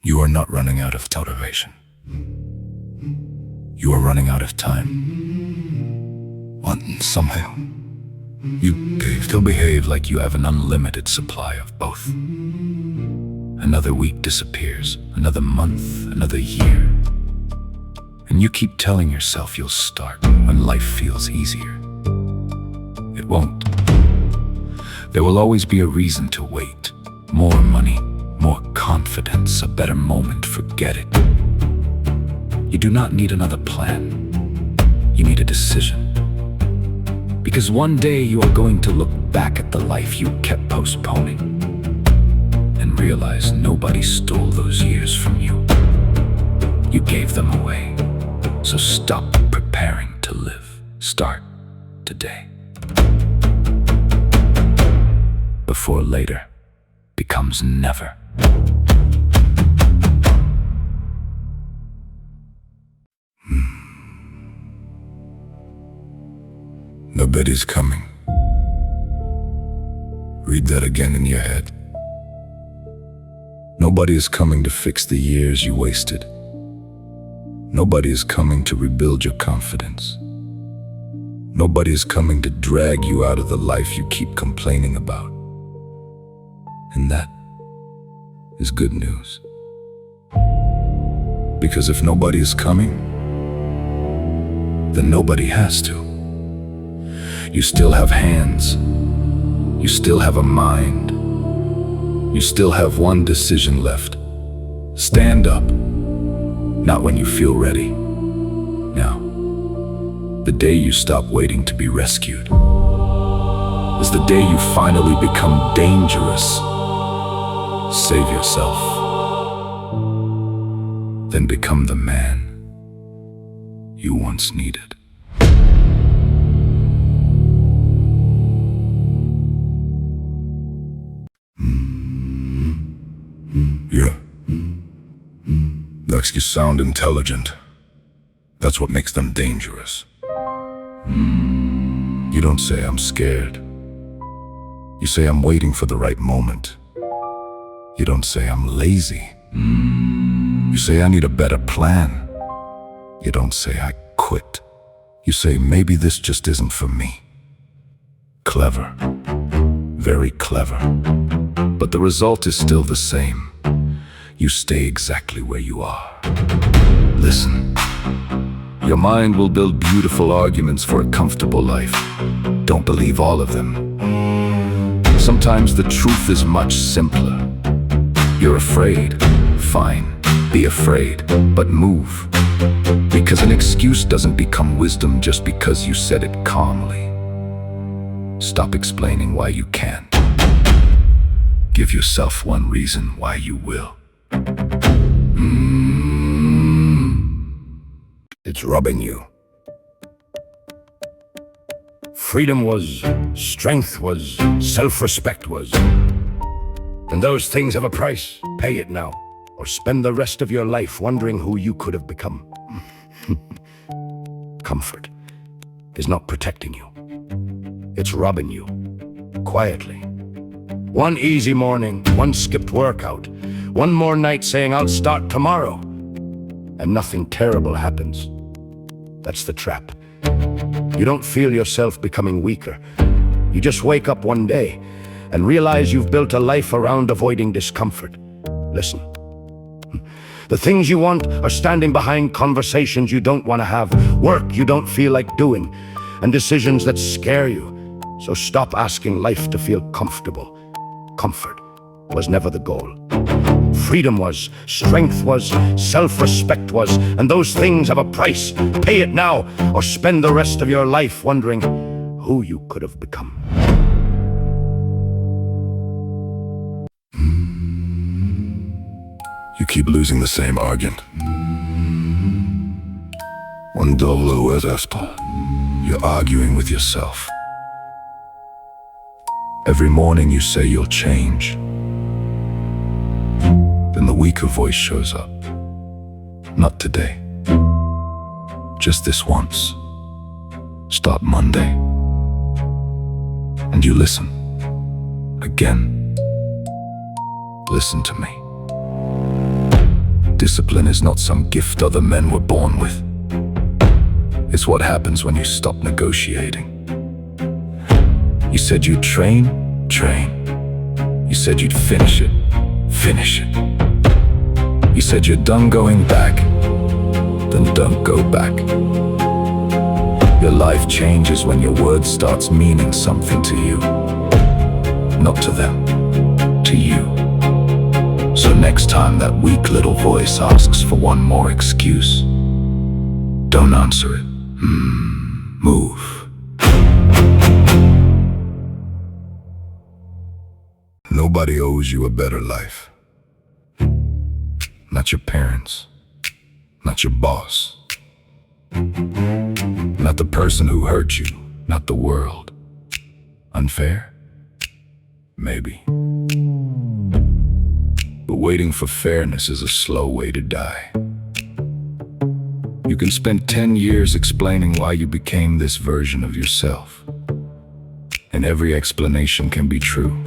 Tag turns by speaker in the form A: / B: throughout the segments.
A: You are not running out of motivation. You are running out of time. And somehow, you still behave like you have an unlimited supply of both. Another week disappears, another month, another year. And you keep telling yourself you'll start when life feels easier. It won't. There will always be a reason to wait. More money, more confidence, a better moment, forget it. You do not need another plan. You need a decision. Because one day you are going to look back at the life you kept postponing and realize nobody stole those years from you. You gave them away. So stop preparing to live. Start today. Before later becomes never. Nobody's coming. Read that again in your head. Nobody is coming to fix the years you wasted. Nobody is coming to rebuild your confidence. Nobody is coming to drag you out of the life you keep complaining about. And that is good news. Because if nobody is coming, then nobody has to. You still have hands. You still have a mind. You still have one decision left. Stand up. Not when you feel ready. Now, the day you stop waiting to be rescued is the day you finally become dangerous. Save yourself. Then become the man you once needed. Yeah. You sound intelligent. That's what makes them dangerous. You don't say I'm scared. You say I'm waiting for the right moment. You don't say I'm lazy. You say I need a better plan. You don't say I quit. You say maybe this just isn't for me. Clever. Very clever. But the result is still the same. You stay exactly where you are. Listen. Your mind will build beautiful arguments for a comfortable life. Don't believe all of them. Sometimes the truth is much simpler. You're afraid. Fine. Be afraid. But move. Because an excuse doesn't become wisdom just because you said it calmly. Stop explaining why you can't. Give yourself one reason why you will. It's robbing you. Freedom was, strength was, self-respect was. And those things have a price. Pay it now, or spend the rest of your life wondering who you could have become. Comfort is not protecting you. It's robbing you, quietly. One easy morning, one skipped workout, one more night saying I'll start tomorrow, and nothing terrible happens. That's the trap. You don't feel yourself becoming weaker. You just wake up one day and realize you've built a life around avoiding discomfort. Listen. The things you want are standing behind conversations you don't want to have, work you don't feel like doing, and decisions that scare you. So stop asking life to feel comfortable. Comfort was never the goal. Freedom was, strength was, self-respect was, and those things have a price. Pay it now, or spend the rest of your life wondering who you could have become. You keep losing the same argument. One dolo es esto. You're arguing with yourself. Every morning you say you'll change. Then the weaker voice shows up. Not today. Just this once. Start Monday. And you listen. Again. Listen to me. Discipline is not some gift other men were born with. It's what happens when you stop negotiating. You said you'd train. You said you'd finish it. You said you're done going back. Then don't go back. Your life changes when your word starts meaning something to you. Not to them, to you. So next time that weak little voice asks for one more excuse, don't answer it. Move. Nobody owes you a better life. Not your parents. Not your boss. Not the person who hurt you. Not the world. Unfair? Maybe. But waiting for fairness is a slow way to die. You can spend 10 years explaining why you became this version of yourself. And every explanation can be true.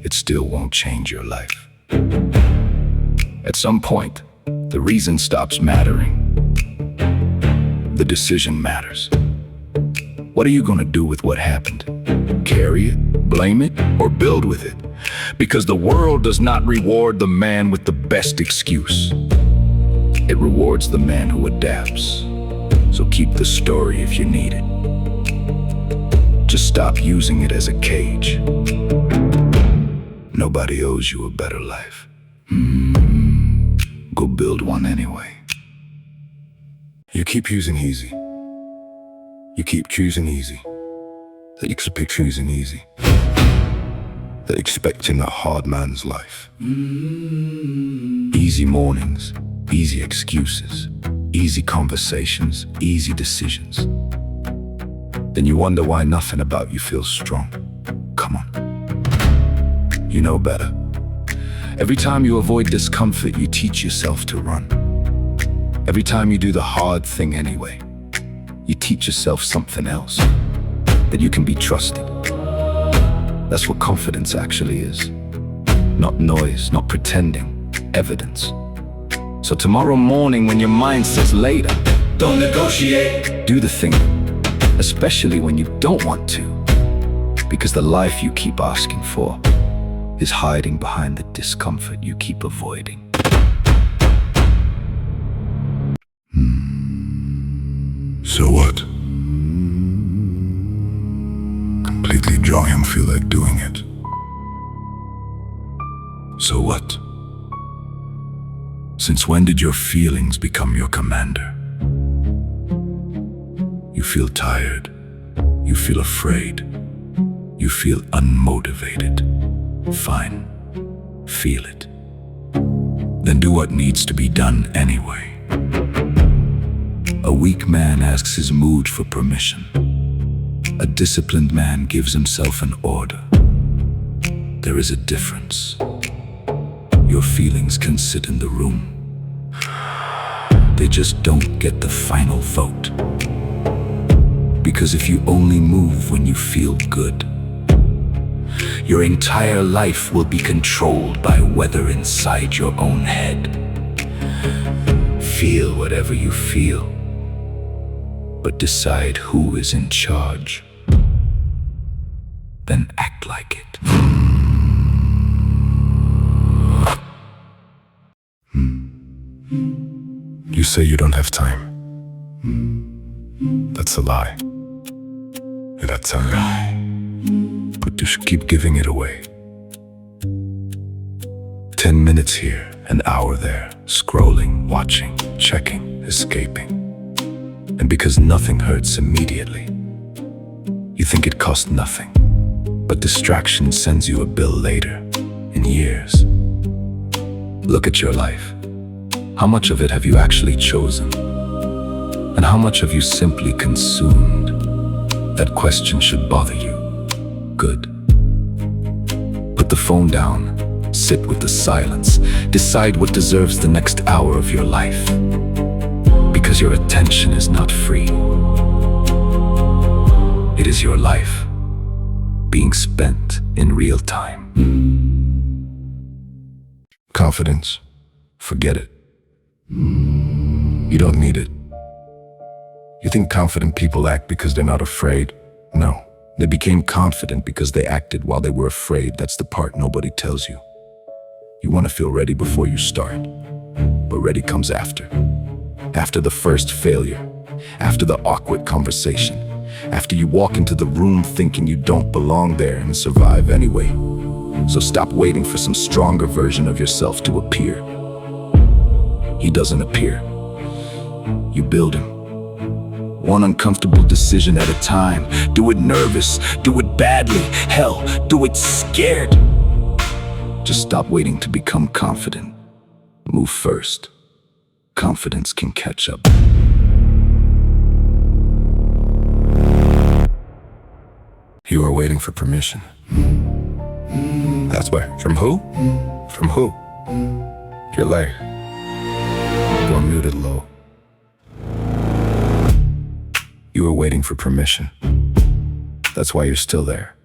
A: It still won't change your life. At some point, the reason stops mattering. The decision matters. What are you gonna do with what happened? Carry it, blame it, or build with it? Because the world does not reward the man with the best excuse. It rewards the man who adapts. So keep the story if you need it. Just stop using it as a cage. Nobody owes you a better life. Go build one anyway. You keep using easy. You keep choosing easy. They expect choosing easy. They're expecting a hard man's life. Easy mornings, easy excuses, easy conversations, easy decisions. Then you wonder why nothing about you feels strong. Come on. You know better. Every time you avoid discomfort, you teach yourself to run. Every time you do the hard thing anyway, you teach yourself something else, that you can be trusted. That's what confidence actually is. Not noise, not pretending, evidence. So tomorrow morning when your mind says later, don't negotiate. Do the thing, especially when you don't want to. Because the life you keep asking for is hiding behind the discomfort you keep avoiding. So what? Completely draw him feel like doing it. So what? Since when did your feelings become your commander? You feel tired. You feel afraid. You feel unmotivated. Fine. Feel it. Then do what needs to be done anyway. A weak man asks his mood for permission. A disciplined man gives himself an order. There is a difference. Your feelings can sit in the room. They just don't get the final vote. Because if you only move when you feel good, your entire life will be controlled by weather inside your own head. Feel whatever you feel, but decide who is in charge. Then act like it. You say you don't have time. That's a lie. That's a lie. But just keep giving it away. 10 minutes here, an hour there, scrolling, watching, checking, escaping. And because nothing hurts immediately, you think it costs nothing. But distraction sends you a bill later, in years. Look at your life. How much of it have you actually chosen? And how much have you simply consumed? That question should bother you. Good. Put the phone down. Sit with the silence. Decide what deserves the next hour of your life. Because your attention is not free. It is your life being spent in real time. Confidence. Forget it. You don't need it. You think confident people act because they're not afraid? No. They became confident because they acted while they were afraid. That's the part nobody tells you. You want to feel ready before you start, but ready comes after. After the first failure, after the awkward conversation, after you walk into the room thinking you don't belong there and survive anyway. So stop waiting for some stronger version of yourself to appear. He doesn't appear. You build him. One uncomfortable decision at a time. Do it nervous, do it badly, hell, do it scared. Just stop waiting to become confident. Move first. Confidence can catch up. You are waiting for permission. That's where. From who? From who? You're late. You're muted low. You were waiting for permission. That's why you're still there.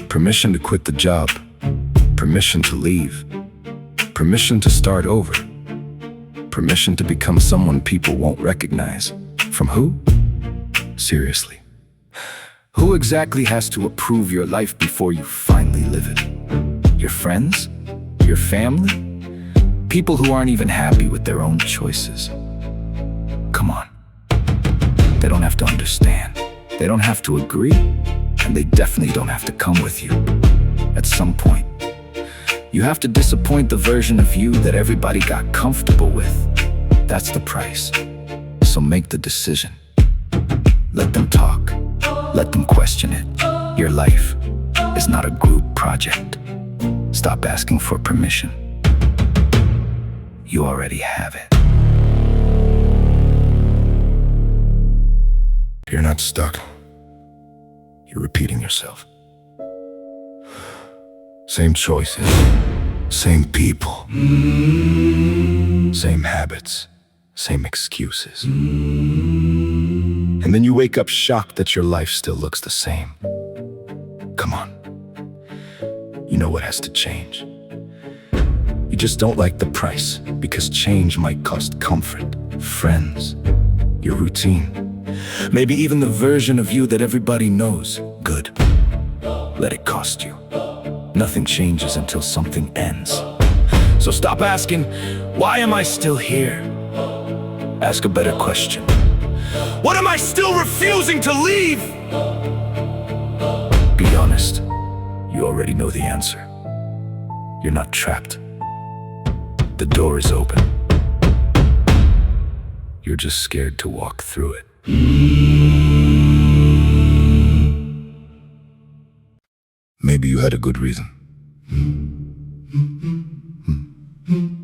A: Permission to quit the job. Permission to leave. Permission to start over. Permission to become someone people won't recognize. From who? Seriously. Who exactly has to approve your life before you finally live it? Your friends? Your family? People who aren't even happy with their own choices. Come on. They don't have to understand. They don't have to agree. And they definitely don't have to come with you. At some point, you have to disappoint the version of you that everybody got comfortable with. That's the price. So make the decision. Let them talk. Let them question it. Your life is not a group project. Stop asking for permission. You already have it. You're not stuck. You're repeating yourself. Same choices, same people, same habits, same excuses. And then you wake up shocked that your life still looks the same. Come on. You know what has to change. You just don't like the price, because change might cost comfort, friends, your routine. Maybe even the version of you that everybody knows. Good. Let it cost you. Nothing changes until something ends. So stop asking, why am I still here? Ask a better question. What am I still refusing to leave? Be honest. You already know the answer. You're not trapped. The door is open. You're just scared to walk through it. Maybe you had a good reason.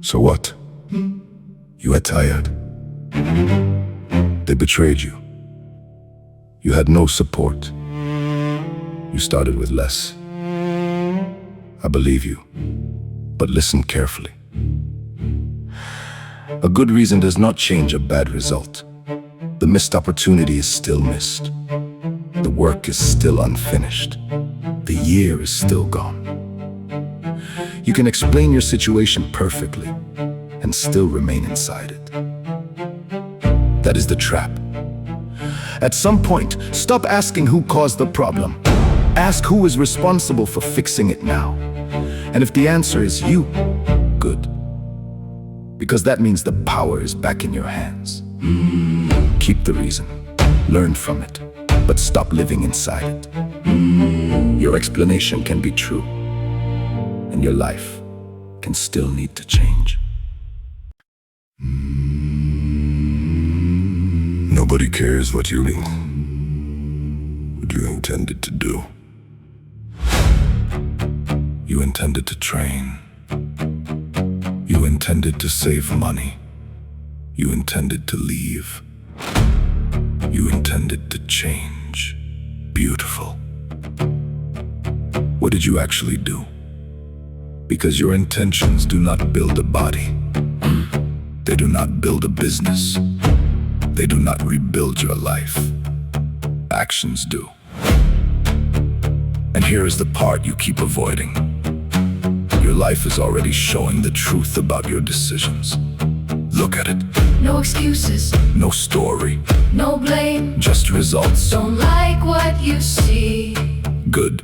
A: So what? You were tired. They betrayed you. You had no support. You started with less. I believe you, but listen carefully. A good reason does not change a bad result. The missed opportunity is still missed. The work is still unfinished. The year is still gone. You can explain your situation perfectly and still remain inside it. That is the trap. At some point, stop asking who caused the problem. Ask who is responsible for fixing it now. And if the answer is you, good. Because that means the power is back in your hands. Keep the reason, learn from it, but stop living inside it. Your explanation can be true, and your life can still need to change. Nobody cares what you intended to do. You intended to train. You intended to save money. You intended to leave. You intended to change. Beautiful. What did you actually do? Because your intentions do not build a body. They do not build a business. They do not rebuild your life. Actions do. And here is the part you keep avoiding. Your Your life is already showing the truth about your decisions. Look at it.
B: No excuses,
A: No story,
B: no blame.
A: just results.
B: Don't like what you see.
A: Good.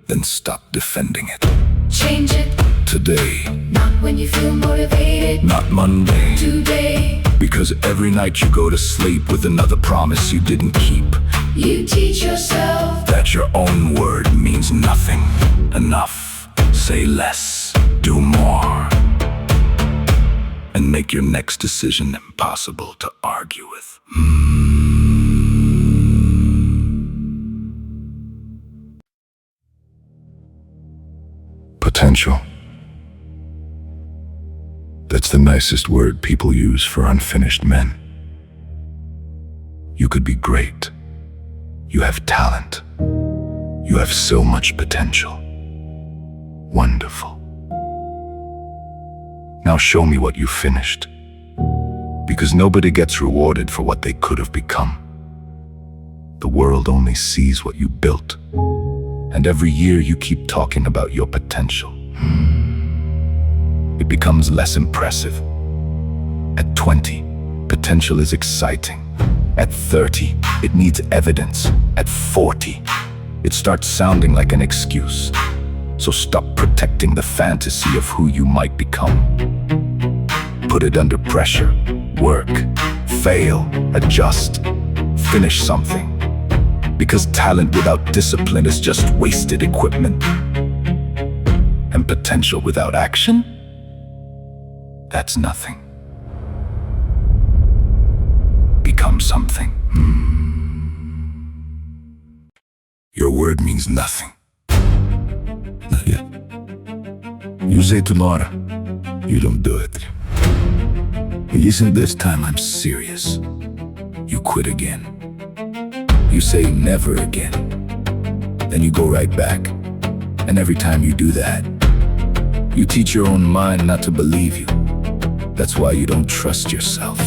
A: Then stop defending it.
B: Change it,
A: Today,
B: not when you feel motivated.
A: not Monday.
B: Today,
A: Because every night you go to sleep with another promise you didn't keep.
B: you teach yourself.
A: That your own word means nothing. Enough. Say less. Do more. And make your next decision impossible to argue with. Potential. That's the nicest word people use for unfinished men. You could be great. You have talent. You have so much potential. Wonderful. Now show me what you finished. Because nobody gets rewarded for what they could have become. The world only sees what you built. And every year you keep talking about your potential. It becomes less impressive. At 20, potential is exciting. At 30, it needs evidence. At 40, it starts sounding like an excuse. So stop protecting the fantasy of who you might become. Put it under pressure. Work. Fail. Adjust. Finish something. Because talent without discipline is just wasted equipment. And potential without action? That's nothing. Become something. Your word means nothing. Not yet. You say tomorrow. You don't do it. Isn't this time I'm serious? You quit again. You say never again. Then you go right back. And every time you do that, you teach your own mind not to believe you. That's why you don't trust yourself.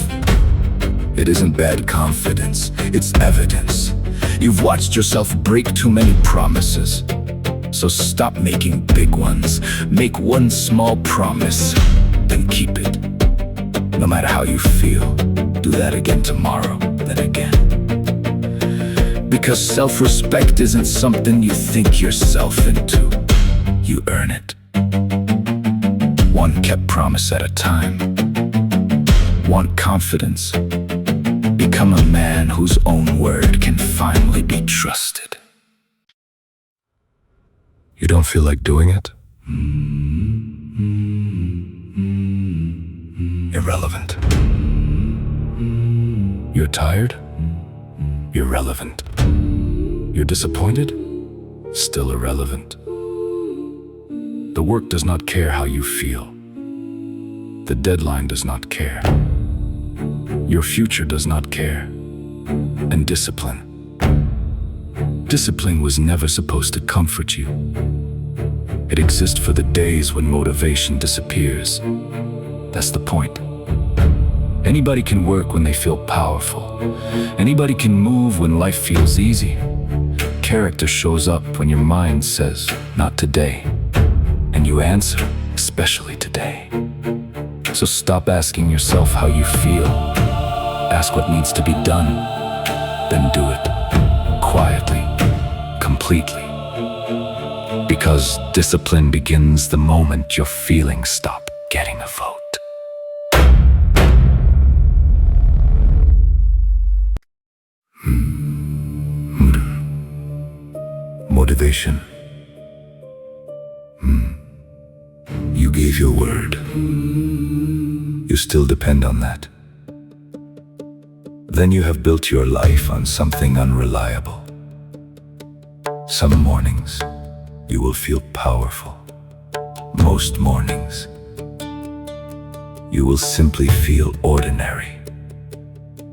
A: It isn't bad confidence, it's evidence. You've watched yourself break too many promises. So stop making big ones. Make one small promise, then keep it. No matter how you feel, do that again tomorrow, then again. Because self-respect isn't something you think yourself into. You earn it. One kept promise at a time. Want confidence? Become a man whose own word can finally be trusted. You don't feel like doing it? Irrelevant. You're tired? Irrelevant. You're disappointed? Still irrelevant. The work does not care how you feel. The deadline does not care. Your future does not care. And discipline. Discipline was never supposed to comfort you. It exists for the days when motivation disappears. That's the point. Anybody can work when they feel powerful. Anybody can move when life feels easy. Character shows up when your mind says, not today. And you answer, especially today. So stop asking yourself how you feel. Ask what needs to be done. Then do it. Quietly. Completely. Because discipline begins the moment your feelings stop getting a vote. Motivation. You gave your word. You still depend on that. Then you have built your life on something unreliable. Some mornings, you will feel powerful. Most mornings, you will simply feel ordinary.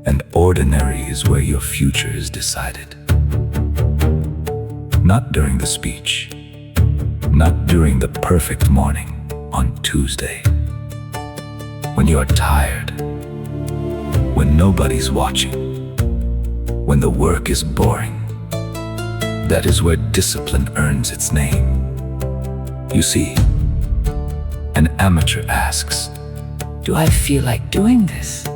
A: And ordinary is where your future is decided. Not during the speech. Not during the perfect morning on Tuesday. When you are tired. When nobody's watching. When the work is boring. That is where discipline earns its name. You see, An amateur asks,
C: Do I feel like doing this?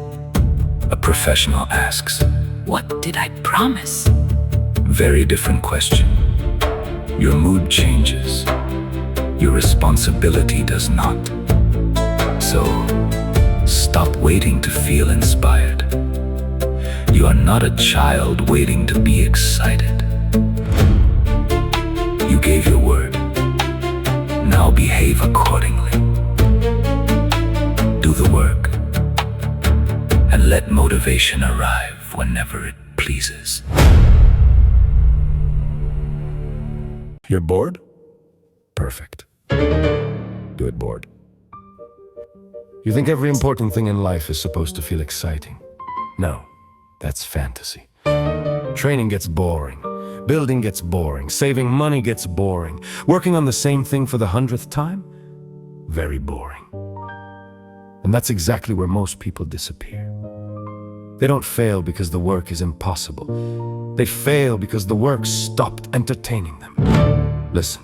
A: a professional asks.
C: What did I promise?
A: Very different question. Your mood changes. Your responsibility does not. So, stop waiting to feel inspired. You are not a child waiting to be excited. You gave your word. Now behave accordingly. Do the work. And let motivation arrive whenever it pleases. You're bored? Perfect. Do it bored. You think every important thing in life is supposed to feel exciting? No, that's fantasy. Training gets boring. Building gets boring. Saving money gets boring. Working on the same thing for the 100th time? Very boring. And that's exactly where most people disappear. They don't fail because the work is impossible. They fail because the work stopped entertaining them. Listen,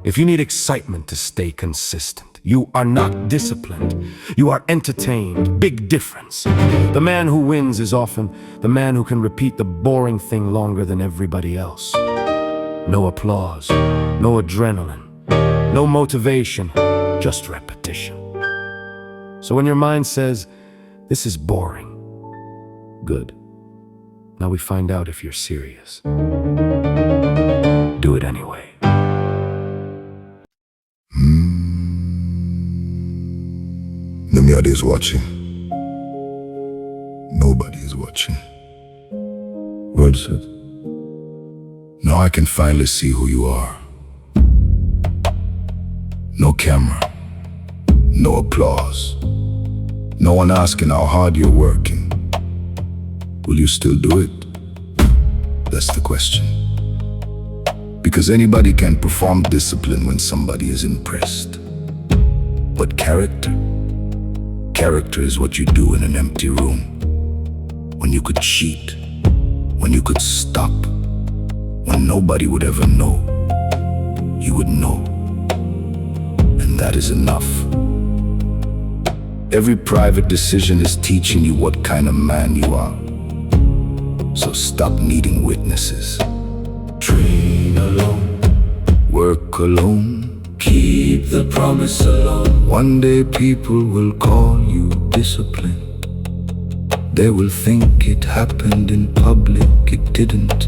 A: if you need excitement to stay consistent, you are not disciplined. You are entertained. Big difference. The man who wins is often the man who can repeat the boring thing longer than everybody else. No applause, no adrenaline, no motivation, just repetition. So when your mind says, this is boring, good. Now we find out if you're serious. Do it anyway.
D: Nobody is watching. Nobody is watching. What's it? Now I can finally see who you are. No camera. No applause. No one asking how hard you're working. Will you still do it? That's the question. Because anybody can perform discipline when somebody is impressed. But character is what you do in an empty room. When you could cheat. When you could stop. When nobody would ever know. You would know. And that is enough. Every private decision is teaching you what kind of man you are. So stop needing witnesses. Train alone. Work alone. Keep the promise alone. One day people will call you disciplined. They will think it happened in public. It didn't.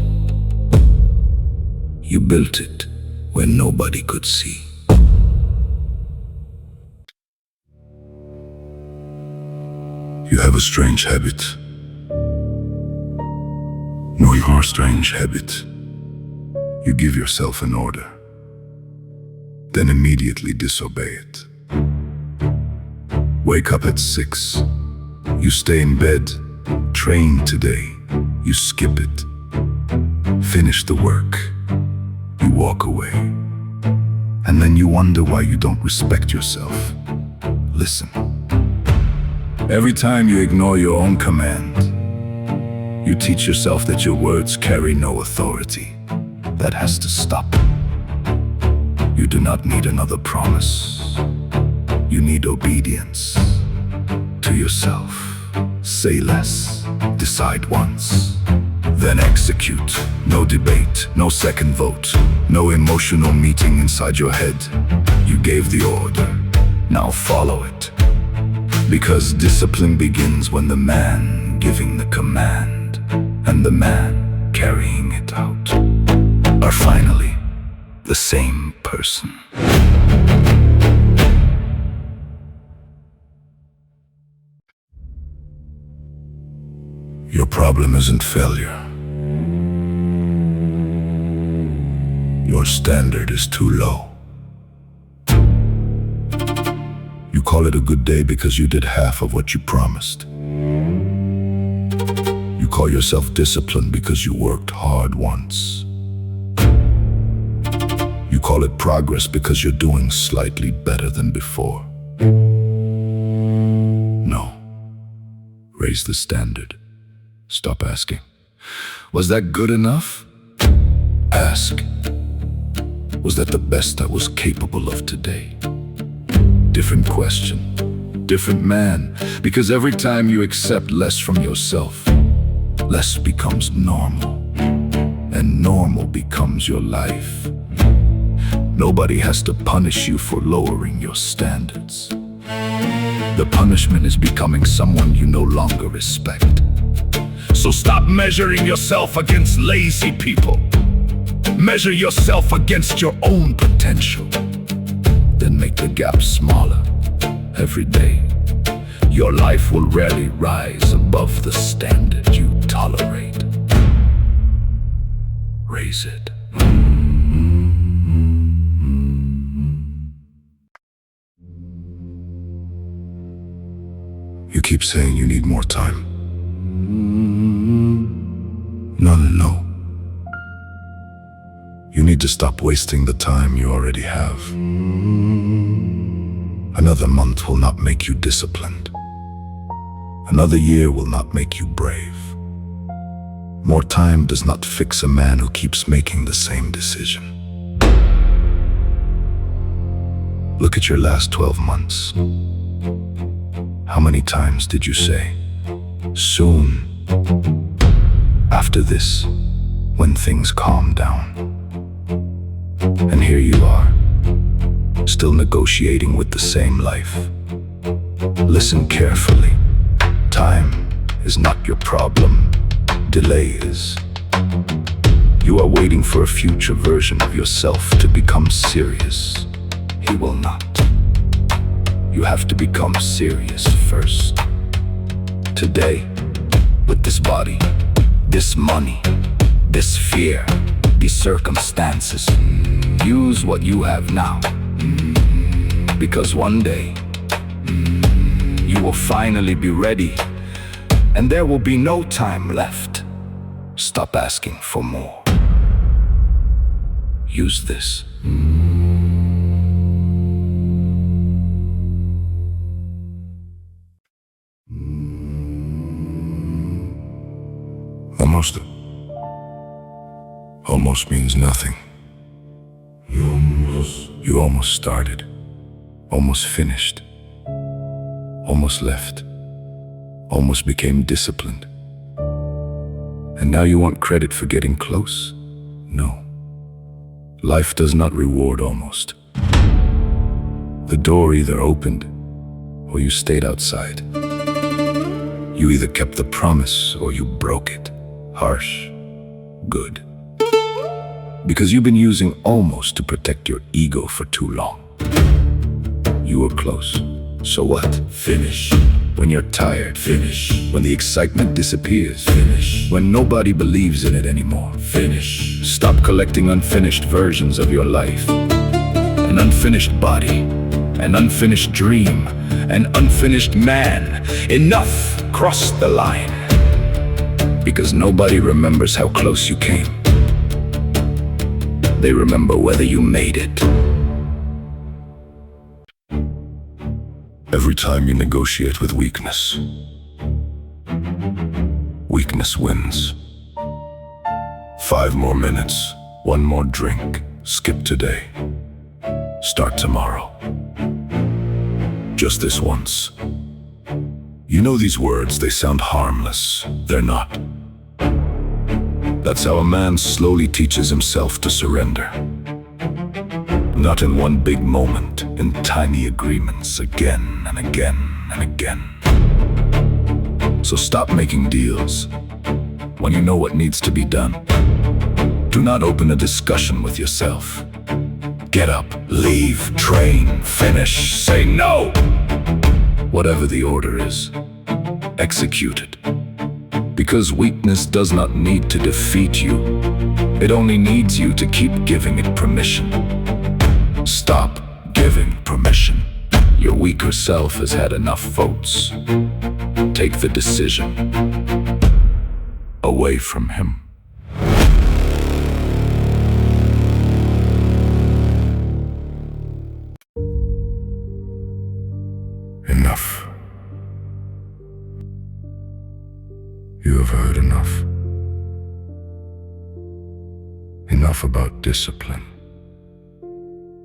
D: You built it when nobody could see. You have a strange habit. No, your strange habit. You give yourself an order, then immediately disobey it. Wake up at 6. You stay in bed. Train today. You skip it. Finish the work. You walk away. And then you wonder why you don't respect yourself. Listen. Every time you ignore your own command, you teach yourself that your words carry no authority. That has to stop. You do not need another promise. You need obedience to yourself. Say less, decide once, then execute. No debate, no second vote, no emotional meeting inside your head. You gave the order, now follow it. Because discipline begins when the man giving the command and the man carrying it out are finally the same person. Your problem isn't failure. Your standard is too low. You call it a good day because you did half of what you promised. You call yourself disciplined because you worked hard once. You call it progress because you're doing slightly better than before. No. Raise the standard. Stop asking, was that good enough? Ask, was that the best I was capable of today? different question, different man, because every time you accept less from yourself, less becomes normal, and normal becomes your life. Nobody has to punish you for lowering your standards. The punishment is becoming someone you no longer respect. So stop measuring yourself against lazy people. Measure yourself against your own potential. Then make the gap smaller every day. Your life will rarely rise above the standard you tolerate. Raise it. You keep saying you need more time. No. You need to stop wasting the time you already have. Another month will not make you disciplined. Another year will not make you brave. More time does not fix a man who keeps making the same decision. Look at your last 12 months. How many times did you say, soon, after this, when things calm down? And here you are, still negotiating with the same life. Listen carefully. Time is not your problem. Delay is. You are waiting for a future version of yourself to become serious. He will not. You have to become serious first. Today, with this body, this money, this fear, these circumstances, use what you have now. Because one day, you will finally be ready, and there will be no time left. Stop asking for more. Use this. Almost means nothing. You almost started, almost finished, almost left, almost became disciplined. And now you want credit for getting close? No. Life does not reward almost. The door either opened or you stayed outside. You either kept the promise or you broke it. Harsh, good. Because you've been using almost to protect your ego for too long. You were close. So what? Finish. When you're tired, finish. When the excitement disappears, finish. When nobody believes in it anymore, finish. Stop collecting unfinished versions of your life. An unfinished body, an unfinished dream, an unfinished man. Enough! Cross the line. Because nobody remembers how close you came. They remember whether you made it. Every time you negotiate with weakness, weakness wins. 5 more minutes, 1 more drink, skip today, start tomorrow. Just this once. You know these words, they sound harmless. They're not. That's how a man slowly teaches himself to surrender. Not in one big moment, in tiny agreements, again and again and again. So stop making deals when you know what needs to be done. Do not open a discussion with yourself. Get up, leave, train, finish, say no! Whatever the order is, execute it. Because weakness does not need to defeat you. It only needs you to keep giving it permission. Stop giving permission. Your weaker self has had enough votes. Take the decision away from him. Enough. You have heard enough. Enough about discipline.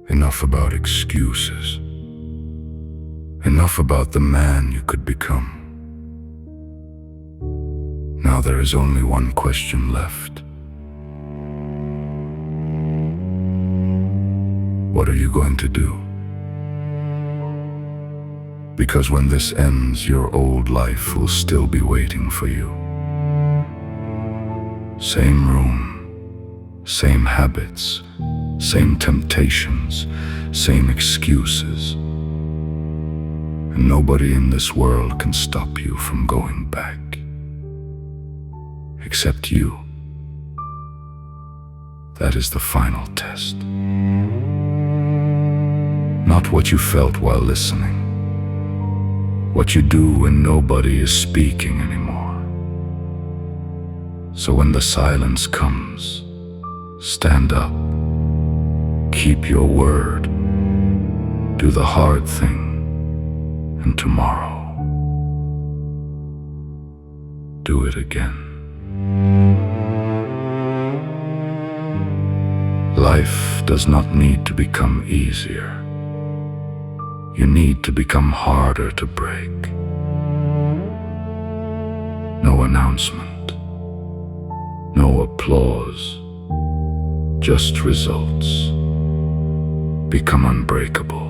D: Enough about excuses. Enough about the man you could become. Now there is only one question left. What are you going to do? Because when this ends, your old life will still be waiting for you. Same room, same habits, same temptations, same excuses. And nobody in this world can stop you from going back. Except you. That is the final test. Not what you felt while listening. What you do when nobody is speaking anymore. So when the silence comes, stand up. Keep your word. Do the hard thing. And tomorrow, do it again. Life does not need to become easier. You need to become harder to break. No announcement, no applause, just results. Become unbreakable.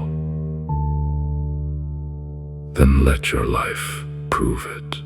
D: Then let your life prove it.